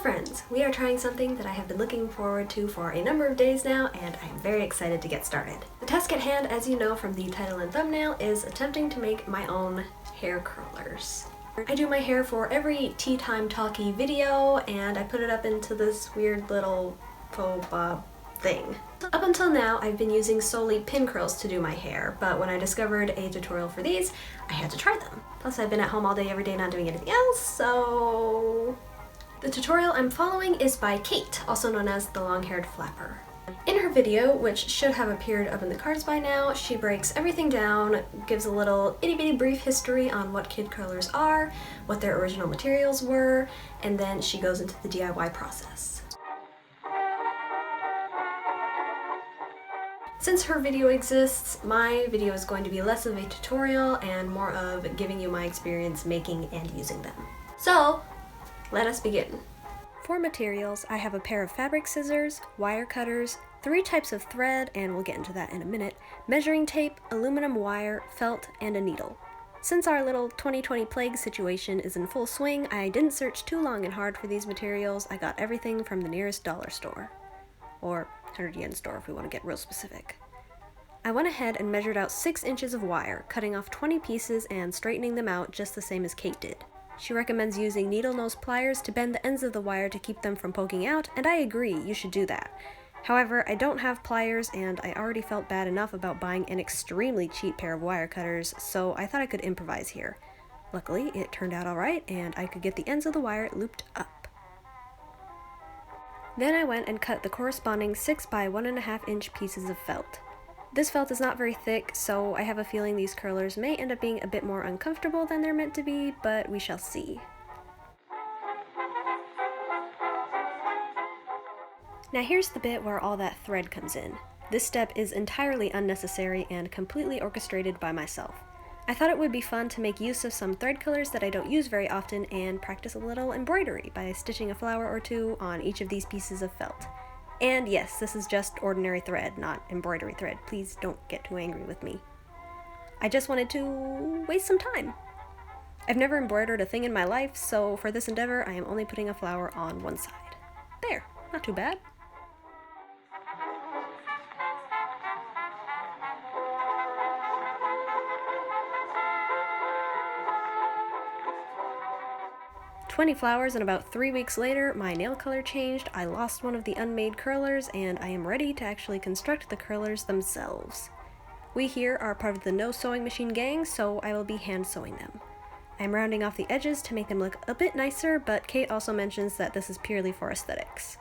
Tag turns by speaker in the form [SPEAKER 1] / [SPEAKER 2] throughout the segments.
[SPEAKER 1] friends, we are trying something that I have been looking forward to for a number of days now, and I'm very excited to get started. The task at hand, as you know from the title and thumbnail, is attempting to make my own hair curlers. I do my hair for every tea time talkie video, and I put it up into this weird little faux bob thing. Up until now, I've been using solely pin curls to do my hair, but when I discovered a tutorial for these, I had to try them. Plus, I've been at home all day every day not doing anything else, so... The tutorial I'm following is by Kate, also known as TheLongHairedFlapper. In her video, which should have appeared up in the cards by now, she breaks everything down, gives a little itty-bitty brief history on what kid curlers are, what their original materials were, and then she goes into the DIY process. Since her video exists, my video is going to be less of a tutorial and more of giving you my experience making and using them. So, let us begin. For materials, I have a pair of fabric scissors, wire cutters, 3 types of thread, and we'll get into that in a minute, measuring tape, aluminum wire, felt, and a needle. Since our little 2020 plague situation is in full swing, I didn't search too long and hard for these materials. I got everything from the nearest dollar store. Or 100 yen store if we want to get real specific. I went ahead and measured out 6 inches of wire, cutting off 20 pieces and straightening them out just the same as Kate did. She recommends using needle nose pliers to bend the ends of the wire to keep them from poking out, and I agree, you should do that. However, I don't have pliers and I already felt bad enough about buying an extremely cheap pair of wire cutters, so I thought I could improvise here. Luckily, it turned out alright and I could get the ends of the wire looped up. Then I went and cut the corresponding 6 by 1.5 inch pieces of felt. This felt is not very thick, so I have a feeling these curlers may end up being a bit more uncomfortable than they're meant to be, but we shall see. Now here's the bit where all that thread comes in. This step is entirely unnecessary and completely orchestrated by myself. I thought it would be fun to make use of some thread colors that I don't use very often and practice a little embroidery by stitching a flower or two on each of these pieces of felt. And yes, this is just ordinary thread, not embroidery thread. Please don't get too angry with me. I just wanted to waste some time. I've never embroidered a thing in my life, so for this endeavor, I am only putting a flower on one side. There, not too bad. "20 flowers and about 3 weeks later, my nail color changed, I lost one of the unmade curlers, and I am ready to actually construct the curlers themselves. We here are part of the No Sewing Machine gang, so I will be hand sewing them. I'm rounding off the edges to make them look a bit nicer, but Kate also mentions that this is purely for aesthetics.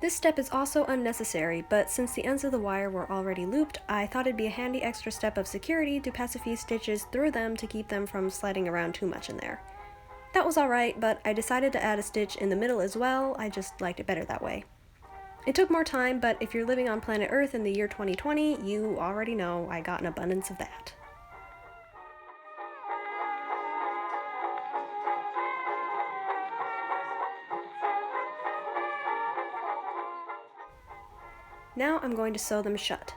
[SPEAKER 1] This step is also unnecessary, but since the ends of the wire were already looped, I thought it'd be a handy extra step of security to pass a few stitches through them to keep them from sliding around too much in there. That was alright, but I decided to add a stitch in the middle as well. I just liked it better that way. It took more time, but if you're living on planet Earth in the year 2020, you already know I got an abundance of that. Now I'm going to sew them shut.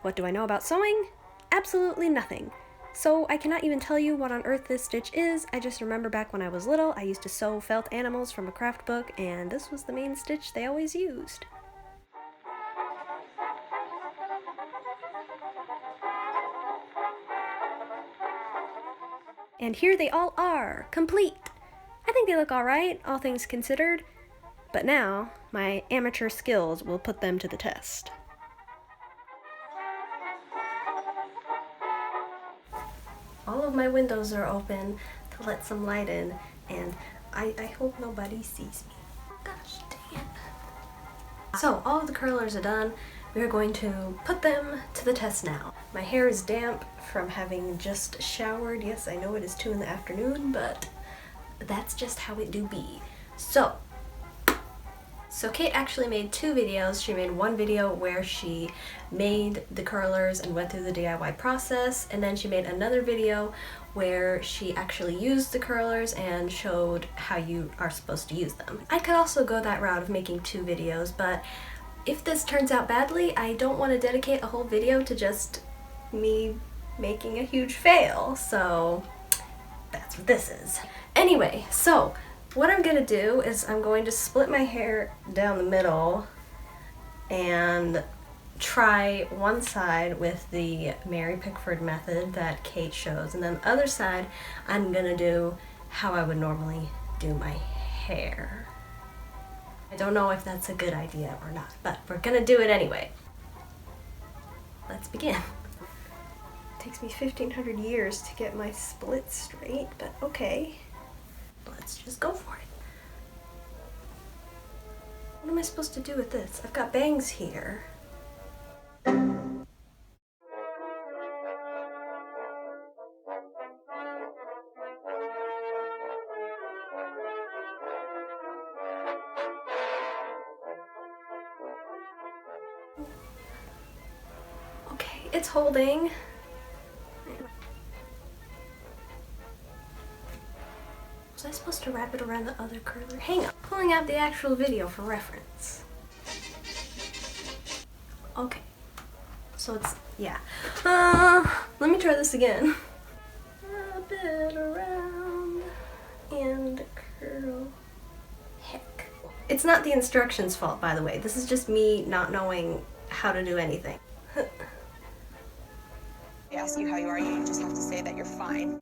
[SPEAKER 1] What do I know about sewing? Absolutely nothing. So I cannot even tell you what on earth this stitch is. I just remember back when I was little, I used to sew felt animals from a craft book, and this was the main stitch they always used. And here they all are, complete! I think they look alright, all things considered. But now, my amateur skills will put them to the test. All of my windows are open to let some light in, and I hope nobody sees me. Gosh dang it. So, all of the curlers are done. We are going to put them to the test now. My hair is damp from having just showered. Yes, I know it is 2 in the afternoon, but that's just how it do be. So, So Kate actually made 2 videos. She made one video where she made the curlers and went through the DIY process, and then she made another video where she actually used the curlers and showed how you are supposed to use them. I could also go that route of making 2 videos, but if this turns out badly, I don't want to dedicate a whole video to just me making a huge fail, so that's what this is. Anyway, so what I'm gonna do is I'm going to split my hair down the middle and try one side with the Mary Pickford method that Kate shows, and then the other side I'm gonna do how I would normally do my hair. I don't know if that's a good idea or not, but we're gonna do it anyway. Let's begin. It takes me 1,500 years to get my split straight, but okay. Let's just go for it. What am I supposed to do with this? I've got bangs here. Okay, it's holding. Was I supposed to wrap it around the other curler? Hang on. Pulling out the actual video for reference. Okay. So it's, yeah. Let me try this again. Wrap it around and curl. Heck. It's not the instructions' fault, by the way. This is just me not knowing how to do anything.
[SPEAKER 2] They ask you how you are, you just have to say that you're fine.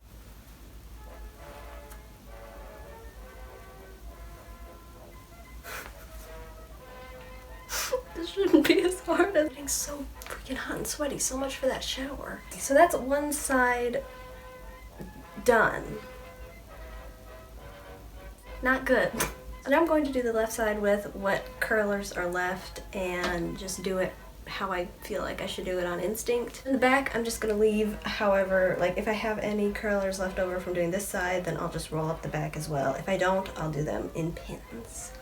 [SPEAKER 1] This shouldn't be as hard as getting so freaking hot and sweaty. So much for that shower. So that's one side done. Not good. And I'm going to do the left side with what curlers are left and just do it how I feel like I should do it on instinct. In the back, I'm just gonna leave however, like if I have any curlers left over from doing this side, then I'll just roll up the back as well. If I don't, I'll do them in pins.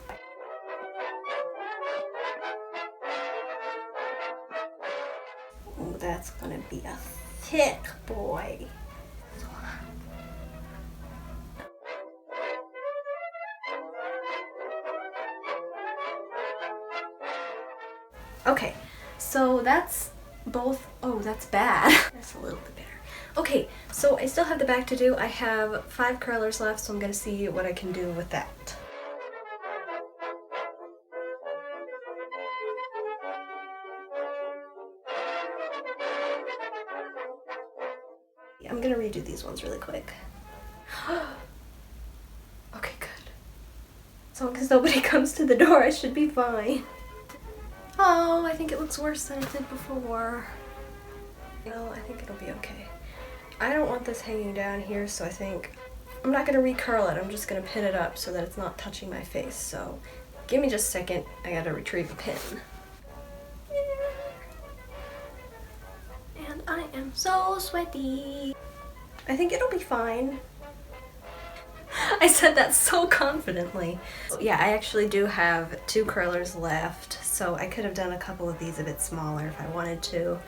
[SPEAKER 1] Ooh, that's gonna be a thick boy. Okay, so that's both, oh, that's bad. That's a little bit better. Okay, so I still have the back to do. I have 5 curlers left, so I'm gonna see what I can do with that. I'm gonna redo these ones really quick. Okay, good. As long as nobody comes to the door, I should be fine. Oh, I think it looks worse than it did before. Well, I think it'll be okay. I don't want this hanging down here, so I think I'm not gonna recurl it. I'm just gonna pin it up so that it's not touching my face. So give me just a second. I gotta retrieve a pin. And I am so sweaty. I think it'll be fine. I said that so confidently. Yeah, I actually do have 2 curlers left, so I could have done a couple of these a bit smaller if I wanted to.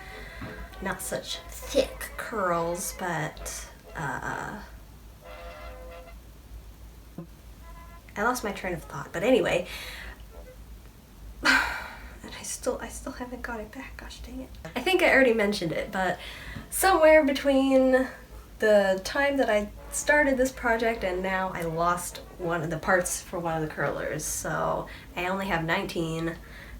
[SPEAKER 1] Not such thick curls, but I lost my train of thought. But anyway, and I still haven't got it back. Gosh dang it. I think I already mentioned it, but somewhere between the time that I started this project and now, I lost one of the parts for one of the curlers, so I only have 19,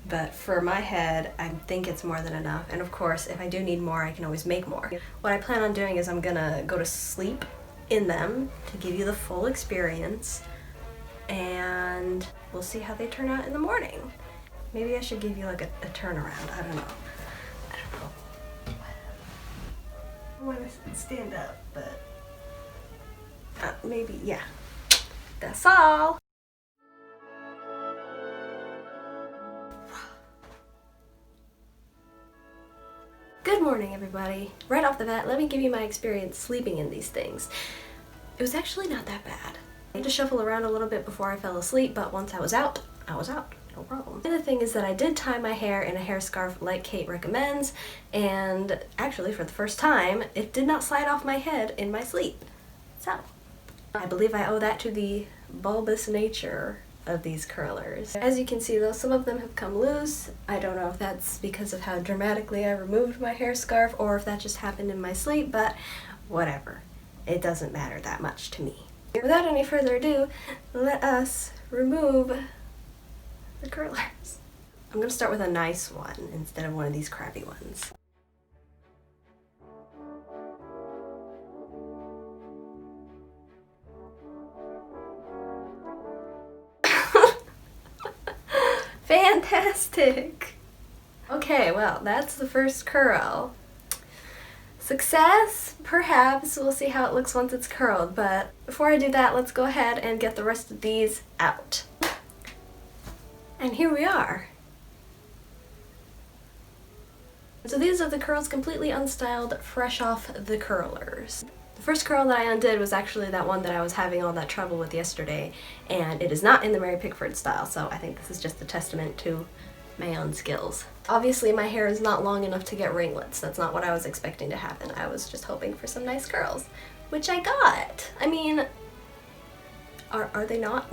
[SPEAKER 1] but for my head I think it's more than enough, and of course if I do need more I can always make more. What I plan on doing is I'm gonna go to sleep in them to give you the full experience, and we'll see how they turn out in the morning. Maybe I should give you like a turnaround, I don't know. I want to stand up, but maybe, yeah. That's all. Good morning, everybody. Right off the bat, let me give you my experience sleeping in these things. It was actually not that bad. I had to shuffle around a little bit before I fell asleep, but once I was out, I was out. no problem. The other thing is that I did tie my hair in a hair scarf like Kate recommends, and actually for the first time, it did not slide off my head in my sleep. So, I believe I owe that to the bulbous nature of these curlers. As you can see though, some of them have come loose. I don't know if that's because of how dramatically I removed my hair scarf or if that just happened in my sleep, but whatever. It doesn't matter that much to me. Without any further ado, let us remove the curlers. I'm gonna start with a nice one instead of one of these crappy ones. Fantastic! Okay, well, that's the first curl. Success? Perhaps. We'll see how it looks once it's curled, but before I do that, let's go ahead and get the rest of these out. And here we are. So these are the curls completely unstyled, fresh off the curlers. The first curl that I undid was actually that one that I was having all that trouble with yesterday, and it is not in the Mary Pickford style, so I think this is just a testament to my own skills. Obviously my hair is not long enough to get ringlets. That's not what I was expecting to happen. I was just hoping for some nice curls, which I got. I mean, are they not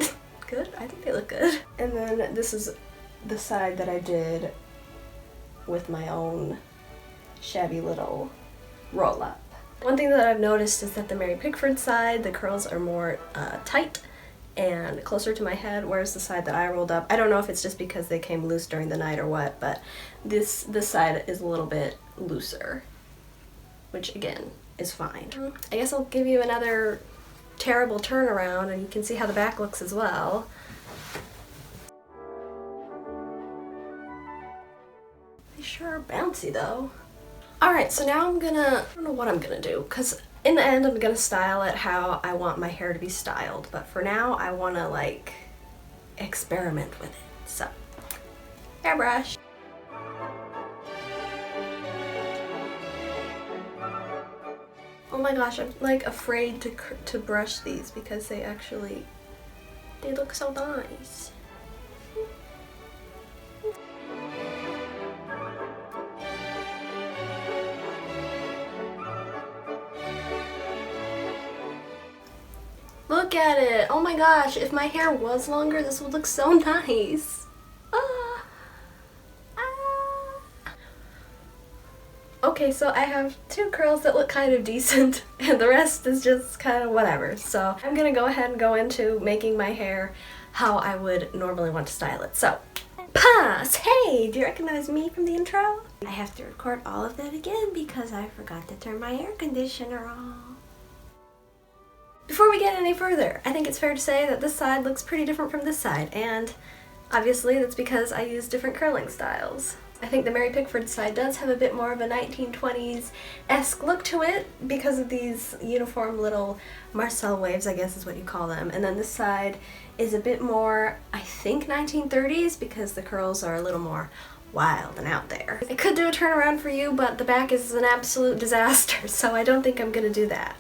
[SPEAKER 1] good? I think they look good. And then this is the side that I did with my own shabby little roll up. One thing that I've noticed is that the Mary Pickford side, the curls are more tight and closer to my head, whereas the side that I rolled up, I don't know if it's just because they came loose during the night or what, but this side is a little bit looser, which again is fine. I guess I'll give you another terrible turnaround and you can see how the back looks as well. They sure are bouncy though. Alright, so now I don't know what I'm gonna do, because in the end I'm gonna style it how I want my hair to be styled, but for now I wanna like experiment with it. So, hairbrush. Oh my gosh, I'm like afraid to brush these because they look so nice. Look at it! Oh my gosh, if my hair was longer, this would look so nice. Okay, so I have two curls that look kind of decent, and the rest is just kind of whatever. So I'm gonna go ahead and go into making my hair how I would normally want to style it. So, pause! Hey, do you recognize me from the intro? I have to record all of that again because I forgot to turn my air conditioner on. Before we get any further, I think it's fair to say that this side looks pretty different from this side, and obviously that's because I use different curling styles. I think the Mary Pickford side does have a bit more of a 1920s-esque look to it because of these uniform little Marcel waves, I guess is what you call them, and then this side is a bit more, I think, 1930s because the curls are a little more wild and out there. I could do a turnaround for you, but the back is an absolute disaster, so I don't think I'm gonna do that.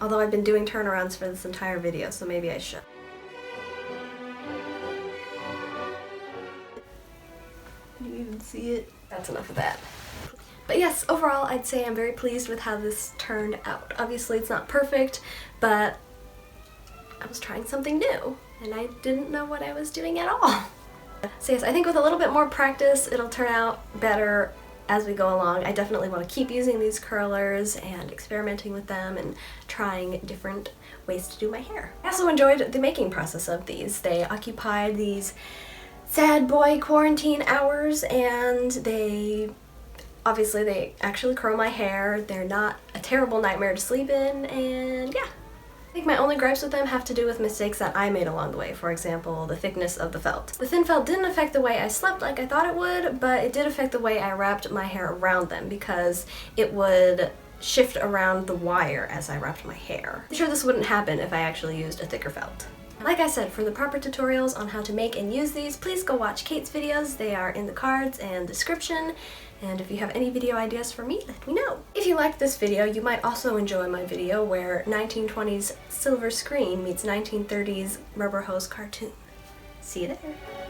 [SPEAKER 1] Although I've been doing turnarounds for this entire video, so maybe I should. Can you even see it? That's enough of that. But yes, overall I'd say I'm very pleased with how this turned out. Obviously it's not perfect, but I was trying something new, and I didn't know what I was doing at all. So yes, I think with a little bit more practice it'll turn out better as we go along. I definitely want to keep using these curlers and experimenting with them and trying different ways to do my hair. I also enjoyed the making process of these. They occupied these sad boy quarantine hours, and they actually curl my hair. They're not a terrible nightmare to sleep in, and yeah. I think my only gripes with them have to do with mistakes that I made along the way. For example, the thickness of the felt. The thin felt didn't affect the way I slept like I thought it would, but it did affect the way I wrapped my hair around them because it would shift around the wire as I wrapped my hair. I'm sure this wouldn't happen if I actually used a thicker felt. Like I said, for the proper tutorials on how to make and use these, please go watch Kate's videos. They are in the cards and description. And if you have any video ideas for me, let me know. If you liked this video, you might also enjoy my video where 1920s silver screen meets 1930s rubber hose cartoon. See you there.